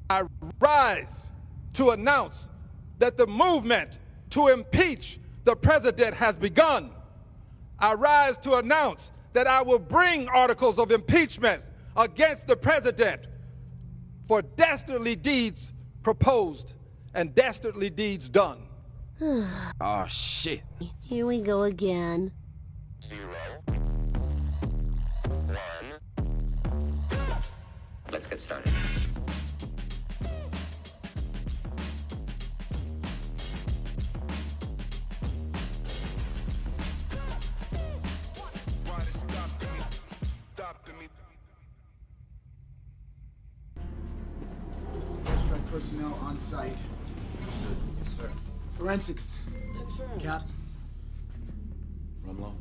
I rise to announce that the movement to impeach the president has begun. I rise to announce that I will bring articles of impeachment against the president for dastardly deeds proposed and dastardly deeds done. Oh, shit. Here we go again. 0, 1. Let's get started. Strike personnel on site. Yes, sir. Forensics. Cap. Run low.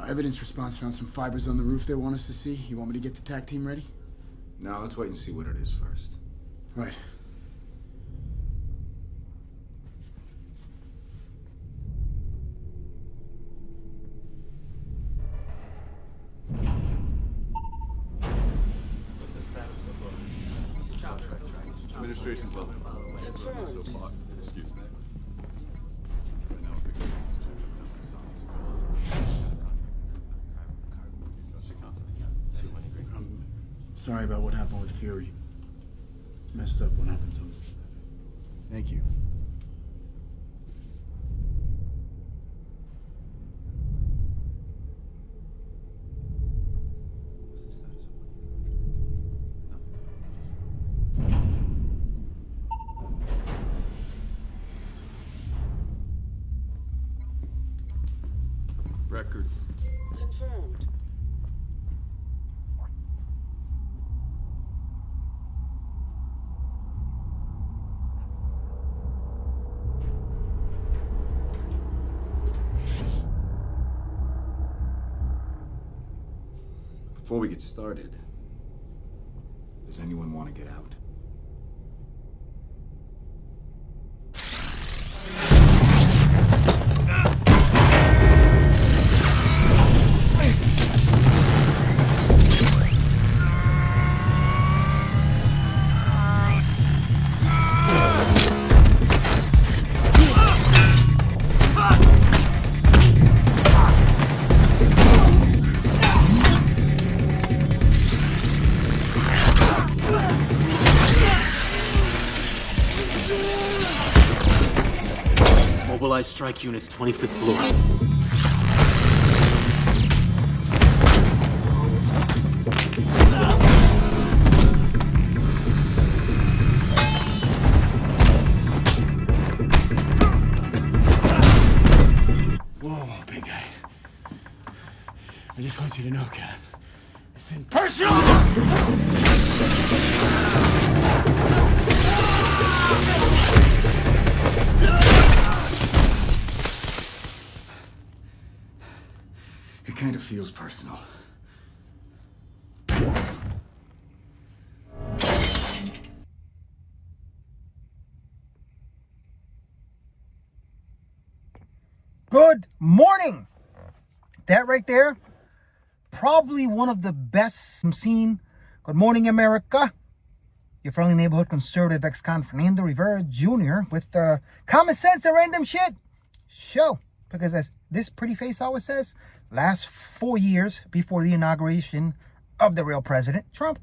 Evidence response found some fibers on the roof they want us to see. You want me to get the TAC team ready? No, let's wait and see what it is first. Right. Administration's level. So far. Excuse me. I'm sorry about what happened with Fury. It's messed up what happened to him. Thank you. Records. Confirmed. Before we get started, does anyone want to get out? Mobilize strike units, 25th floor. Whoa, big guy. I just want you to know, Cat. It's in personal! It kind of feels personal. Good morning. That right there, probably one of the best I'm seen. Good morning, America. Your friendly neighborhood conservative ex-con Fernando Rivera Jr. with common sense and random shit show. Because as this pretty face always says, last 4 years before the inauguration of the real president, Trump.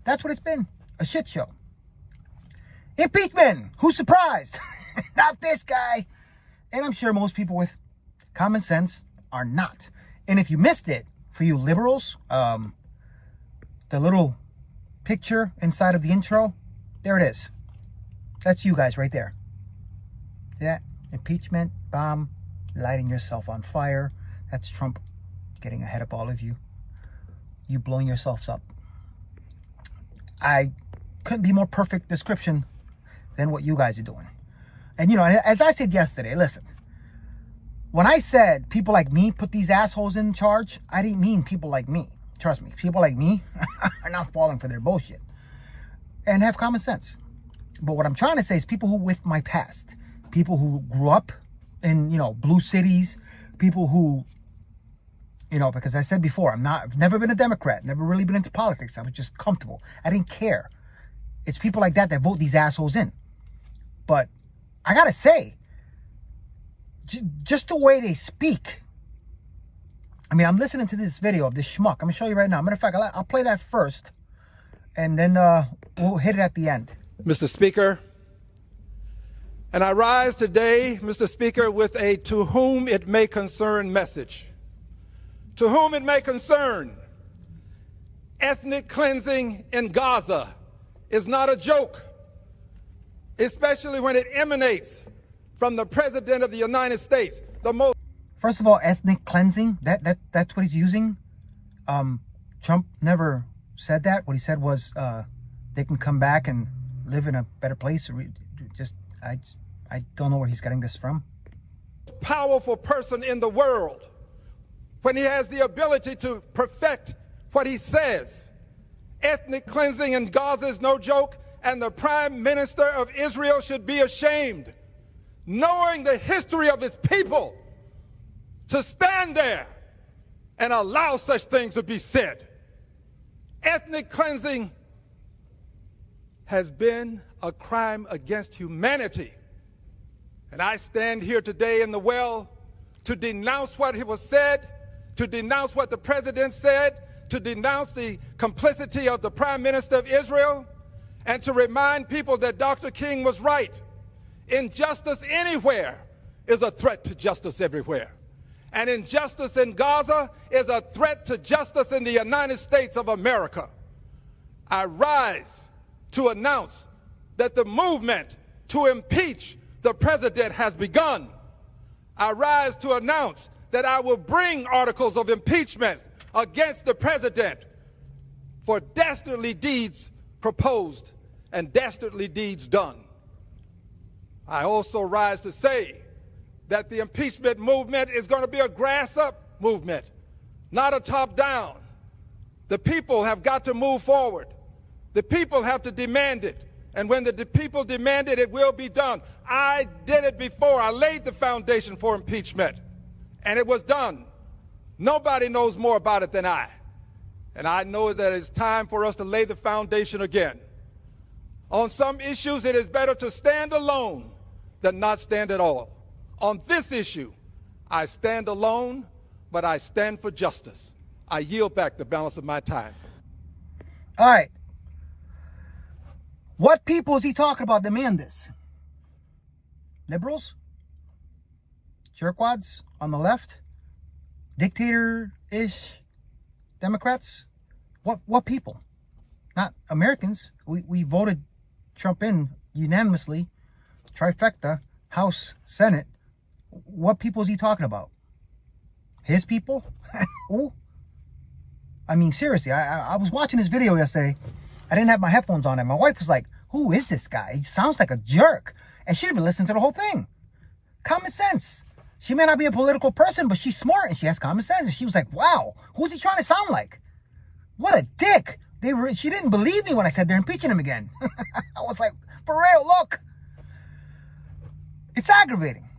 That's what it's been, a shit show. Impeachment, who's surprised? Not this guy. And I'm sure most people with common sense are not. And if you missed it, for you liberals, the little picture inside of the intro, there it is. That's you guys right there. Yeah, impeachment, bomb, lighting yourself on fire. That's Trump getting ahead of all of you. You blowing yourselves up. I couldn't be more perfect description than what you guys are doing. And, you know, as I said yesterday, listen, when I said people like me put these assholes in charge, I didn't mean people like me. Trust me, people like me are not falling for their bullshit and have common sense. But what I'm trying to say is people who with my past, people who grew up in, you know, blue cities, people who, you know, because I said before, I've never been a Democrat, never really been into politics. I was just comfortable. I didn't care. It's people like that vote these assholes in. But I gotta say, just the way they speak. I mean, I'm listening to this video of this schmuck. I'm gonna show you right now. Matter of fact, I'll play that first, and then we'll hit it at the end. Mr. Speaker, and I rise today, Mr. Speaker, with a to whom it may concern message. To whom it may concern, ethnic cleansing in Gaza is not a joke, especially when it emanates from the President of the United States, the most... First of all, ethnic cleansing, that's what he's using. Trump never said that. What he said was they can come back and live in a better place. I don't know where he's getting this from. Powerful person in the world, when he has the ability to perfect what he says. Ethnic cleansing in Gaza is no joke, and the Prime Minister of Israel should be ashamed, knowing the history of his people, to stand there and allow such things to be said. Ethnic cleansing has been a crime against humanity. And I stand here today in the well to denounce what was said, to denounce what the President said, to denounce the complicity of the Prime Minister of Israel, and to remind people that Dr. King was right. Injustice anywhere is a threat to justice everywhere. And injustice in Gaza is a threat to justice in the United States of America. I rise to announce that the movement to impeach the president has begun. I rise to announce that I will bring articles of impeachment against the president for dastardly deeds proposed and dastardly deeds done. I also rise to say that the impeachment movement is going to be a grass-up movement, not a top-down. The people have got to move forward. The people have to demand it. And when the people demand it, it will be done. I did it before. I laid the foundation for impeachment, and it was done. Nobody knows more about it than I. And I know that it's time for us to lay the foundation again. On some issues, it is better to stand alone than not stand at all. On this issue, I stand alone, but I stand for justice. I yield back the balance of my time. All right. What people is he talking about demand this? Liberals? Jerkwads on the left? Dictator-ish Democrats? What people? Not Americans. We voted Trump in unanimously. Trifecta, House, Senate. What people is he talking about? His people? Who? I mean, seriously, I was watching this video yesterday. I didn't have my headphones on, and my wife was like, who is this guy? He sounds like a jerk. And she didn't even listen to the whole thing. Common sense. She may not be a political person, but she's smart and she has common sense. And she was like, wow, who's he trying to sound like? What a dick. She didn't believe me when I said they're impeaching him again. I was like, for real, look. It's aggravating.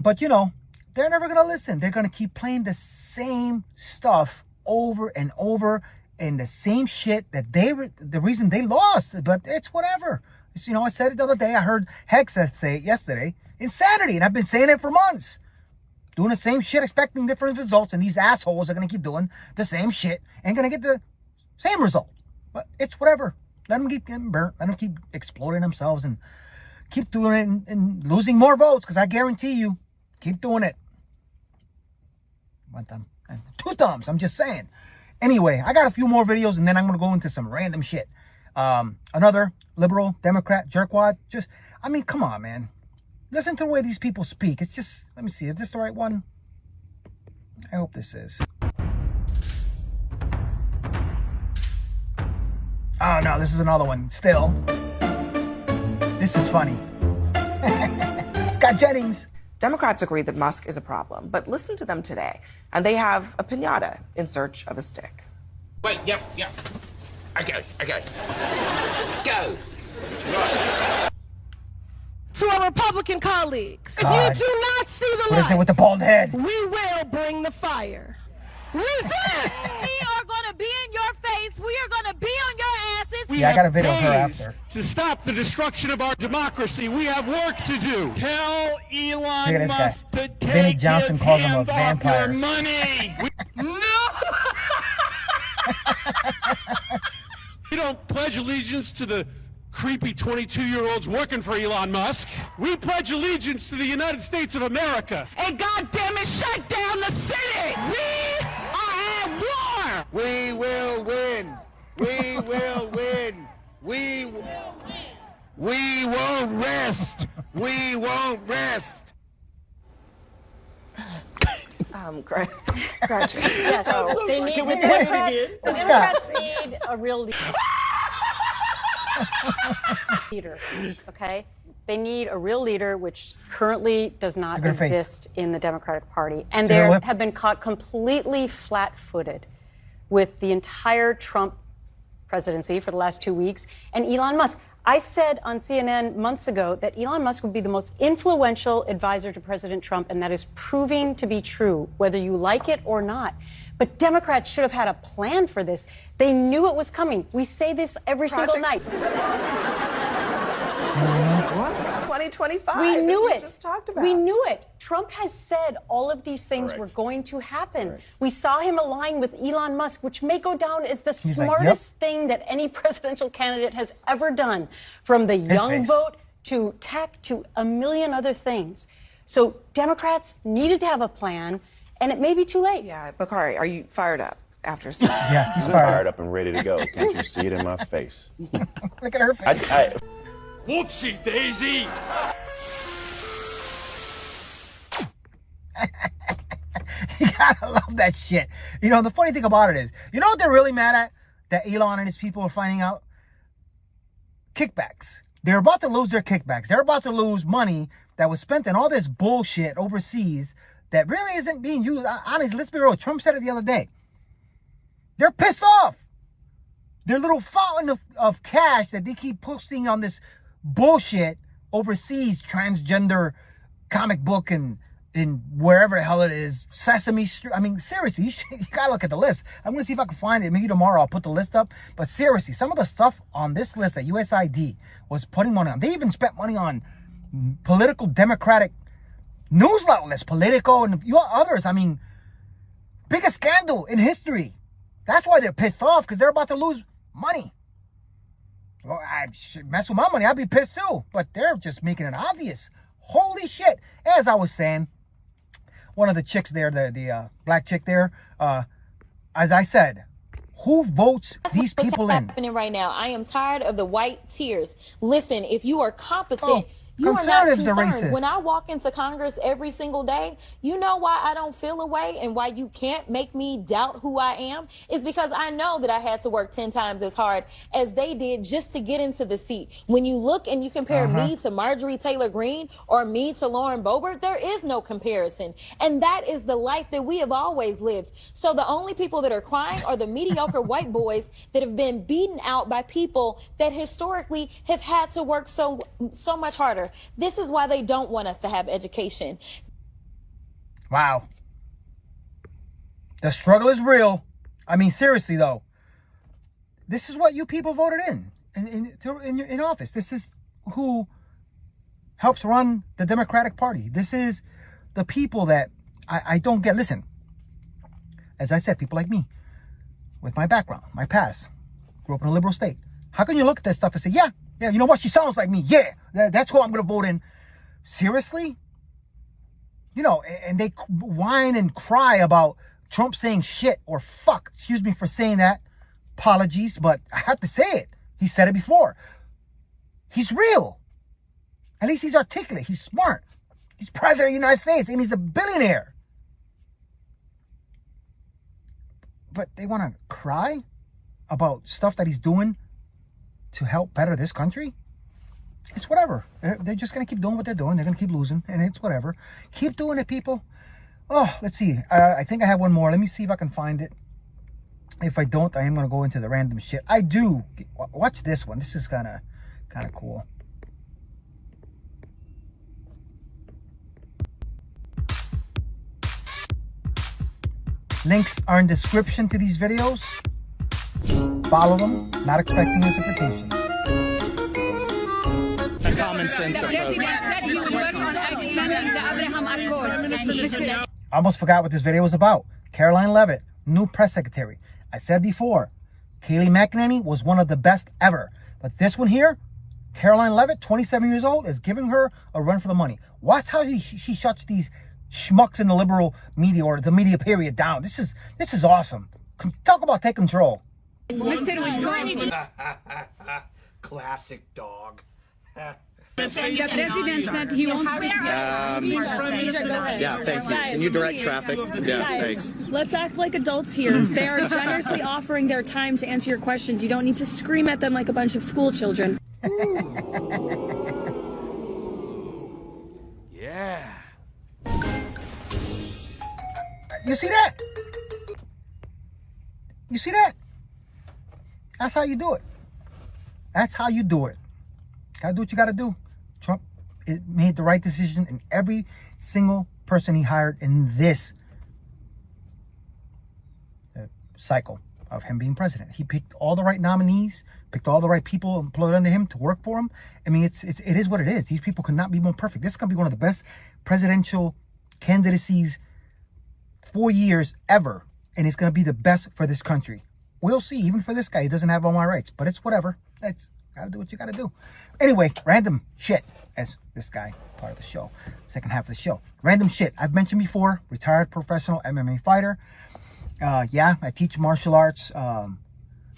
But, you know, they're never going to listen. They're going to keep playing the same stuff over and over, and the same shit that the reason they lost. But it's whatever. It's, you know, I said it the other day. I heard Hex say it yesterday. Insanity. And I've been saying it for months. Doing the same shit, expecting different results. And these assholes are going to keep doing the same shit and going to get the same result. But it's whatever. Let them keep getting burnt. Let them keep exploding themselves and keep doing it and losing more votes. Because I guarantee you, keep doing it. One thumb. Two thumbs. I'm just saying. Anyway, I got a few more videos and then I'm going to go into some random shit. Another liberal, Democrat, jerkwad. Just, I mean, come on, man. Listen to the way these people speak. It's just, let me see. Is this the right one? I hope this is. Oh, no, this is another one. Still. This is funny. Scott Jennings. Democrats agree that Musk is a problem, but listen to them today. And they have a piñata in search of a stick. Wait, yep. Okay. Go. Right. to our Republican colleagues. God. If you do not see the What is it light, with the bald head? we will bring the fire. Resist! We are going to be in your face. We are going to be on your asses. Yeah, I got a video of her after. To stop the destruction of our democracy, we have work to do. Tell Elon Look at this Musk guy. to take Benny Johnson his calls him a hands off vampire. your money. We don't pledge allegiance to the creepy 22-year-olds working for Elon Musk. We pledge allegiance to the United States of America. And goddamn it, shut down the city! We are at war! We will win. We will win. We won't rest. We won't rest. Gretchen. Yes, So, they need, Can we the play it Democrats, again? the Democrats need a real leader, okay? They need a real leader, which currently does not Look at her face. exist in the Democratic Party. And See her they lip? have been caught completely flat-footed with the entire Trump presidency for the last 2 weeks. And Elon Musk, I said on CNN months ago that Elon Musk would be the most influential advisor to President Trump, and that is proving to be true, whether you like it or not. But Democrats should have had a plan for this. They knew it was coming. We say this every single night. 2025. We knew as it. We just talked about. We knew it. Trump has said all of these things were going to happen. We saw him align with Elon Musk, which may go down as the He's like, smartest thing that any presidential candidate has ever done, from the young face. vote to tech to a million other things. So Democrats needed to have a plan, and it may be too late. Yeah, Bakari, are you fired up after? Yeah, he's I'm fired fired up. up and ready to go. Can't you see it in my face? Look at her face. Whoopsie daisy. You gotta love that shit. You know, the funny thing about it is, you know what they're really mad at? That Elon and his people are finding out? Kickbacks. They're about to lose their kickbacks. They're about to lose money that was spent on all this bullshit overseas that really isn't being used. Honestly, let's be real. Trump said it the other day. They're pissed off. Their little fountain of cash that they keep posting on this bullshit overseas, transgender comic book and in wherever the hell it is, Sesame Street. I mean, seriously, you gotta look at the list. I'm gonna see if I can find it. Maybe tomorrow I'll put the list up. But seriously, some of the stuff on this list that USID was putting money on, they even spent money on political Democratic news outlets, Politico and others. I mean, biggest scandal in history. That's why they're pissed off, because they're about to lose money. Well, I should mess with my money, I'd be pissed too. But they're just making it obvious. Holy shit. As I was saying, one of the chicks there, the black chick there, as I said, who votes these people in? Happening right now. I am tired of the white tears. Listen, if you are competent, you are not conservatives are concerned. racist. When I walk into Congress every single day, you know why I don't feel a way and why you can't make me doubt who I am? Is because I know that I had to work 10 times as hard as they did just to get into the seat. When you look and you compare me to Marjorie Taylor Greene or me to Lauren Boebert, there is no comparison. And that is the life that we have always lived. So the only people that are crying are the mediocre white boys that have been beaten out by people that historically have had to work so much harder. This is why they don't want us to have education. Wow. The struggle is real. I mean, seriously, though. This is what you people voted in office. This is who helps run the Democratic Party. This is the people that I don't get. Listen, as I said, people like me, with my background, my past, grew up in a liberal state. How can you look at this stuff and say, yeah, you know what? She sounds like me. Yeah, that's who I'm going to vote in. Seriously? You know, and they whine and cry about Trump saying shit or fuck. Excuse me for saying that. Apologies, but I have to say it. He said it before. He's real. At least he's articulate. He's smart. He's president of the United States and he's a billionaire. But they want to cry about stuff that he's doing to help better this country? It's whatever. They're just going to keep doing what they're doing. They're going to keep losing, and it's whatever. Keep doing it, people. Oh, let's see. I think I have one more. Let me see if I can find it. If I don't, I am going to go into the random shit. I do. Watch this one. This is kind of cool. Links are in description to these videos. Follow them, not expecting reciprocation. A common sense approach. I almost forgot what this video was about. Caroline Leavitt, new press secretary. I said before, Kayleigh McEnany was one of the best ever. But this one here, Caroline Leavitt, 27 years old, is giving her a run for the money. Watch how she shuts these schmucks in the liberal media or the media period down. This is awesome. Talk about take control. Classic dog. The president said he won't speak. Yeah, thank you. Can you direct traffic? Yeah, thanks. Let's act like adults here. They are generously offering their time to answer your questions. You don't need to scream at them like a bunch of school children. Yeah. You see that? You see that? That's how you do it. That's how you do it. Gotta do what you gotta do. Trump made the right decision in every single person he hired in this cycle of him being president. He picked all the right nominees, picked all the right people employed under him to work for him. I mean, it is what it is. These people could not be more perfect. This is gonna be one of the best presidential candidacies 4 years ever, and it's gonna be the best for this country. We'll see. Even for this guy, he doesn't have all my rights, but it's whatever. That's gotta do what you gotta do. Anyway, random shit, as this guy, part of the show, second half of the show. Random shit. I've mentioned before, retired professional MMA fighter. Yeah, I teach martial arts.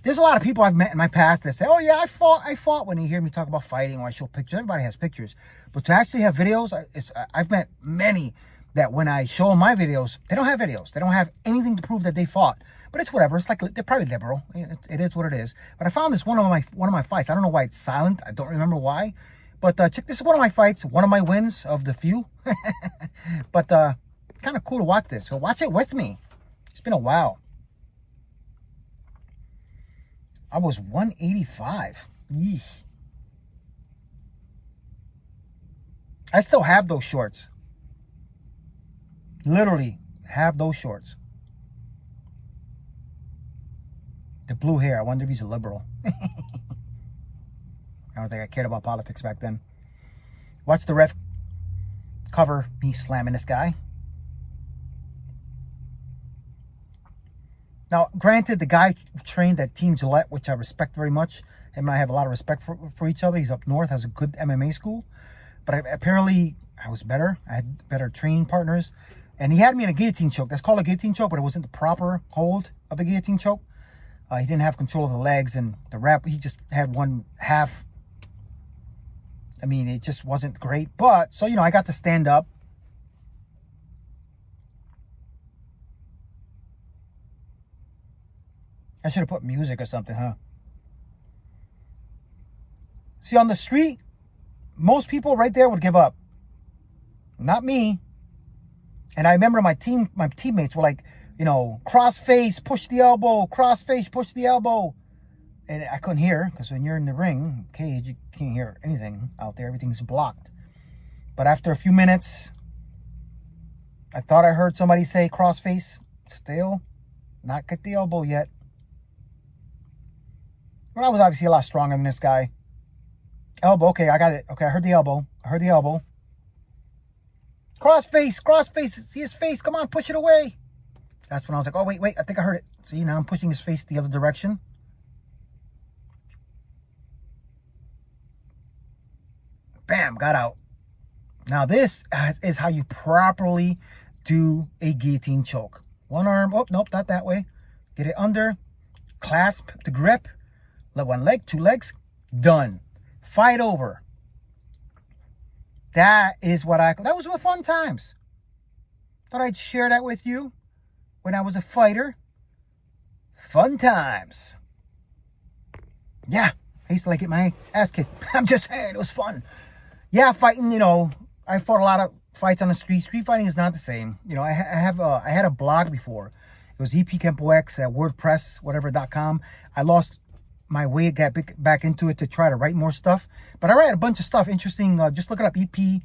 There's a lot of people I've met in my past that say, oh yeah, I fought when you hear me talk about fighting or I show pictures. Everybody has pictures. But to actually have videos, I've met many that when I show them my videos, they don't have videos. They don't have anything to prove that they fought. But it's whatever. It's like they're probably liberal. It is what it is. But I found this one of my fights. I don't know why it's silent. I don't remember why. But check, this is one of my fights. One of my wins of the few. But kind of cool to watch this. So watch it with me. It's been a while. I was 185. Yeesh. I still have those shorts. Literally have those shorts. The blue hair. I wonder if he's a liberal. I don't think I cared about politics back then. Watch the ref cover me slamming this guy. Now, granted, the guy trained at Team Gillette, which I respect very much. Him and I have a lot of respect for each other. He's up north, has a good MMA school. But apparently, I was better. I had better training partners. And he had me in a guillotine choke. That's called a guillotine choke, but it wasn't the proper hold of a guillotine choke. He didn't have control of the legs, and the wrap, he just had one half. I mean, it just wasn't great. But, so, I got to stand up. I should have put music or something, huh? See, on the street, most people right there would give up. Not me. And I remember my teammates were like, cross face, push the elbow, cross face, push the elbow. And I couldn't hear, because when you're in the ring, cage, you can't hear anything out there. Everything's blocked. But after a few minutes, I thought I heard somebody say cross face. Still not get the elbow yet. But I was obviously a lot stronger than this guy. Elbow, okay, I got it. Okay, I heard the elbow. Cross face, see his face. Come on, push it away. That's when I was like, oh, wait, I think I heard it. See, now I'm pushing his face the other direction. Bam, got out. Now this is how you properly do a guillotine choke. One arm, oh, nope, not that way. Get it under, clasp the grip, let one leg, two legs, done. Fight over. That was what fun times. Thought I'd share that with you when I was a fighter. Fun times. Yeah, I used to get my ass kicked. I'm just saying, it was fun. Yeah, fighting, I fought a lot of fights on the street. Street fighting is not the same. I had a blog before. It was EPCampoX at WordPress, whatever.com. I lost my way, got back into it to try to write more stuff. But I write a bunch of stuff interesting. Just look it up. EP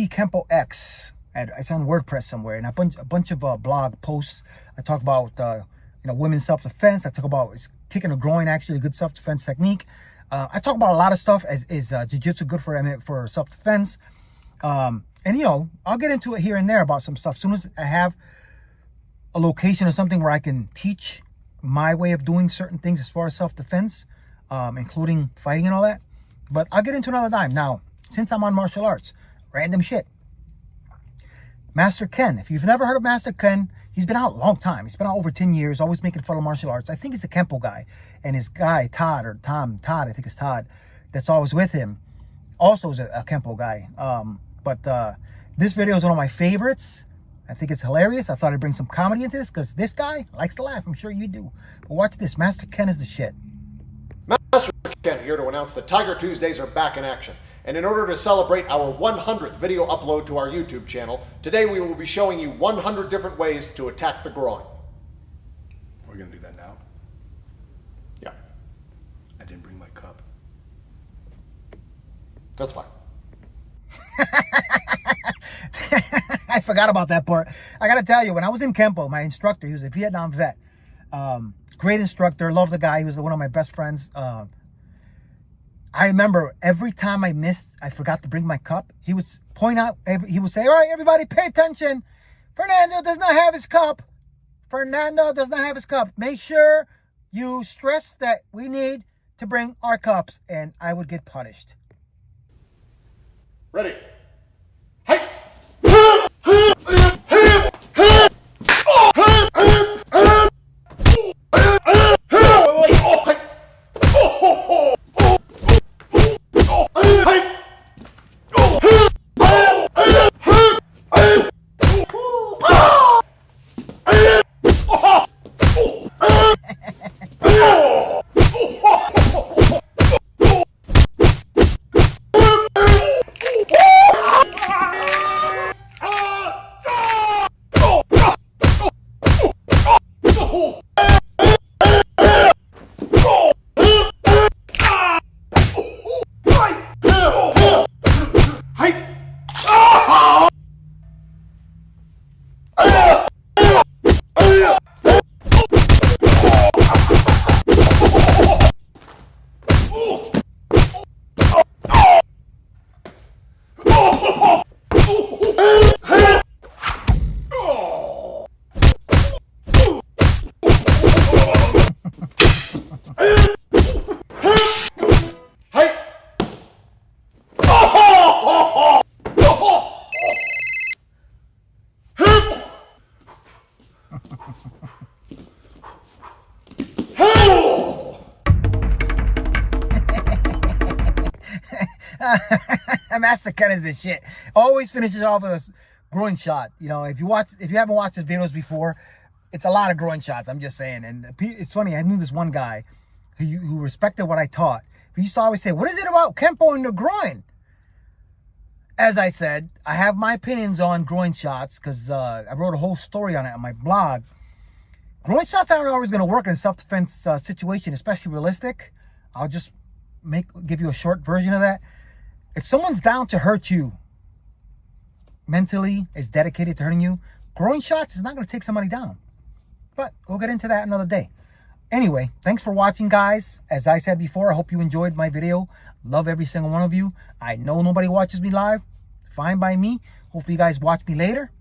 Kempo X It's on WordPress somewhere, and a bunch of blog posts. I talk about women's self-defense. I talk about kicking a groin, actually a good self-defense technique. I talk about a lot of stuff. Is jiu-jitsu good for self-defense? And I'll get into it here and there about some stuff. As soon as I have a location or something where I can teach my way of doing certain things as far as self-defense, including fighting and all that. But I'll get into another time. Now, since I'm on martial arts, random shit. Master Ken. If you've never heard of Master Ken, he's been out a long time. He's been out over 10 years, always making fun of martial arts. I think he's a Kempo guy. And his guy, Todd, I think it's Todd, that's always with him, also is a Kempo guy. But this video is one of my favorites. I think it's hilarious. I thought I'd bring some comedy into this because this guy likes to laugh. I'm sure you do. But watch this. Master Ken is the shit. Master Ken here to announce that Tiger Tuesdays are back in action. And in order to celebrate our 100th video upload to our YouTube channel, today we will be showing you 100 different ways to attack the groin. We're going to do that now? Yeah. I didn't bring my cup. That's fine. I forgot about that part. I got to tell you, when I was in Kempo, my instructor, he was a Vietnam vet. Great instructor. Love the guy. He was one of my best friends. I remember every time I forgot to bring my cup, he would point out, he would say, all right, everybody pay attention. Fernando does not have his cup. Fernando does not have his cup. Make sure you stress that we need to bring our cups. And I would get punished. Ready? Master Ken is the shit. Always finishes off with a groin shot. If you haven't watched his videos before, it's a lot of groin shots. I'm just saying. And it's funny. I knew this one guy who respected what I taught. He used to always say, "What is it about Kempo and the groin?" As I said, I have my opinions on groin shots because I wrote a whole story on it on my blog. Groin shots aren't always going to work in a self-defense situation, especially realistic. I'll just give you a short version of that. If someone's down to hurt you, mentally is dedicated to hurting you, groin shots is not going to take somebody down. But we'll get into that another day. Anyway, thanks for watching, guys. As I said before, I hope you enjoyed my video. Love every single one of you. I know nobody watches me live. Fine by me. Hopefully you guys watch me later.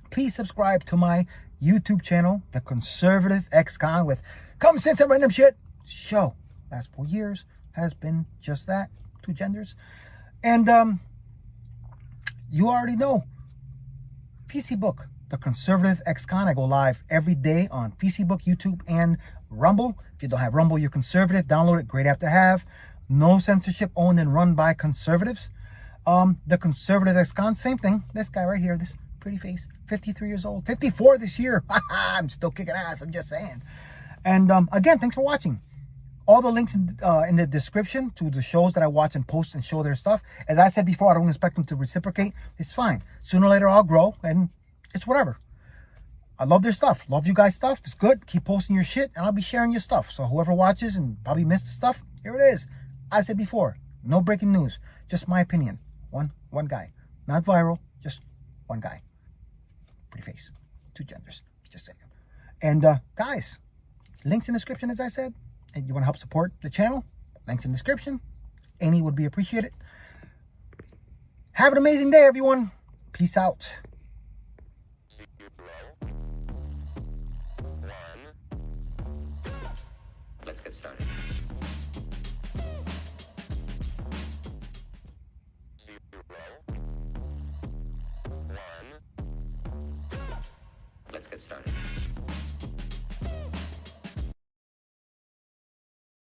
Please subscribe to my YouTube channel, The Conservative Ex-Con, with common sense and random shit. Show. Last 4 years has been just that. 2 genders. And you already know. PC Book, The Conservative Ex-Con. I go live every day on Facebook, YouTube, and Rumble. If you don't have Rumble, you're conservative. Download it. Great app to have. No censorship, owned and run by conservatives. The Conservative Ex-Con, same thing. This guy right here, this pretty face, 53 years old, 54 this year. I'm still kicking ass. I'm just saying. And again, thanks for watching. All the links in the description to the shows that I watch and post and show their stuff. As I said before, I don't expect them to reciprocate. It's fine. Sooner or later, I'll grow, and it's whatever. I love their stuff. Love you guys' stuff. It's good. Keep posting your shit, and I'll be sharing your stuff. So whoever watches and probably missed the stuff, here it is. I said before, no breaking news. Just my opinion. One guy. Not viral. Just one guy. Pretty face. Two genders. Just saying. And guys, links in the description, as I said. And you want to help support the channel? Links in the description. Any would be appreciated. Have an amazing day, everyone. Peace out.